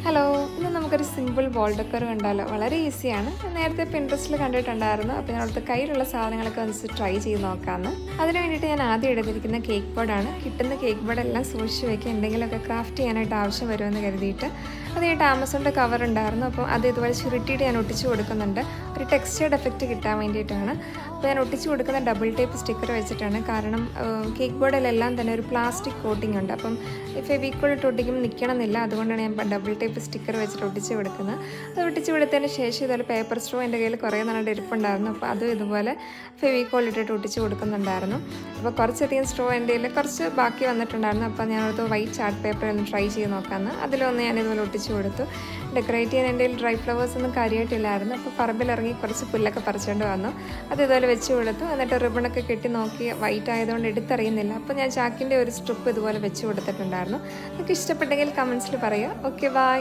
Hello, ഇന്ന് നമുക്കൊരു simple wall decker കണ്ടാലോ. വളരെ ഈസിയാണ്. നേരത്തെ പിൻട്രസ്റ്റിൽ കണ്ടിട്ടുണ്ടായിരുന്നു. അപ്പോൾ ഞാൻ അവിടുത്തെ കയ്യിലുള്ള സാധനങ്ങളൊക്കെ ഒന്ന് ട്രൈ ചെയ്ത് നോക്കാമെന്ന്. അതിന് വേണ്ടിയിട്ട് ഞാൻ ആദ്യം എടുത്തിരിക്കുന്ന കേക്ക് ബോർഡാണ്. കിട്ടുന്ന കേക്ക് ബോർഡെല്ലാം സൂക്ഷിച്ച് വയ്ക്കുക, എന്തെങ്കിലുമൊക്കെ ക്രാഫ്റ്റ് ചെയ്യാനായിട്ട് ആവശ്യം വരുമെന്ന് കരുതിയിട്ട്. അതായിട്ട് ആമസോണിൻ്റെ കവർ ഉണ്ടായിരുന്നു. അപ്പോൾ അത് ഇതുപോലെ ചുരുട്ടിയിട്ട് ഞാൻ ഒട്ടിച്ച് കൊടുക്കുന്നുണ്ട്, ഒരു ടെക്സ്ചേർഡ് എഫക്റ്റ് കിട്ടാൻ വേണ്ടിയിട്ടാണ്. അപ്പോൾ ഞാൻ ഒട്ടിച്ച് കൊടുക്കുന്ന ഡബിൾ ടേപ്പ് സ്റ്റിക്കർ വെച്ചിട്ടാണ്. കാരണം കേക്ക് ബോർഡിലെല്ലാം തന്നെ ഒരു പ്ലാസ്റ്റിക് കോട്ടിംഗ് ഉണ്ട്. അപ്പം ഫെവിക്കോൾ ഇട്ട് ഒട്ടിക്കുമ്പോൾ നിൽക്കണമെന്നില്ല. അതുകൊണ്ടാണ് ഞാൻ ഡബിൾ ടേപ്പ് സ്റ്റിക്കർ വെച്ചിട്ട് ഒട്ടിച്ച് കൊടുക്കുന്നത്. അത് ഒട്ടിച്ച് കൊടുത്തതിന് ശേഷം ഇതുപോലെ പേപ്പർ സ്ട്രോ എൻ്റെ കയ്യിൽ കുറേ നാളുടെ ഇരിപ്പുണ്ടായിരുന്നു. അപ്പോൾ അതും ഇതുപോലെ ഫെവിക്കോൾ ഇട്ടിട്ട് ഒട്ടിച്ച് കൊടുക്കുന്നുണ്ടായിരുന്നു. അപ്പോൾ കുറച്ചധികം സ്ട്രോ എൻ്റെ കയ്യിൽ കുറച്ച് ബാക്കി വന്നിട്ടുണ്ടായിരുന്നു. അപ്പോൾ ഞാനത് വൈറ്റ് ചാർട്ട് പേപ്പറിൽ ഒന്ന് ട്രൈ ചെയ്ത് നോക്കാമെന്ന് അതിലൊന്ന് ഞാൻ ഇതുപോലെ ഒട്ടിച്ച് കൊടുത്തു. ഡെക്കറേറ്റ് ചെയ്യാൻ എൻ്റെ കയ്യിൽ ഡ്രൈ ഫ്ലവേഴ്സ് ഒന്നും കാര്യമായിട്ടില്ലായിരുന്നു. അപ്പോൾ പറമ്പിലിറങ്ങി കുറച്ച് പുല്ലൊക്കെ പറിച്ചുകൊണ്ട് വന്നു. അത് ഇതുപോലെ വെച്ച് കൊടുത്തു. എന്നിട്ട് റിബണൊക്കെ കെട്ടി നോക്കി, വൈറ്റ് ആയതുകൊണ്ട് എടുത്തറിയുന്നില്ല. അപ്പോൾ ഞാൻ ചാക്കിൻ്റെ ഒരു സ്ട്രിപ്പ് ഇതുപോലെ വെച്ച് കൊടുത്തിട്ടുണ്ടായിരുന്നു. നിങ്ങൾക്ക് ഇഷ്ടപ്പെട്ടെങ്കിൽ കമൻസിൽ പറയുക. Okay, by.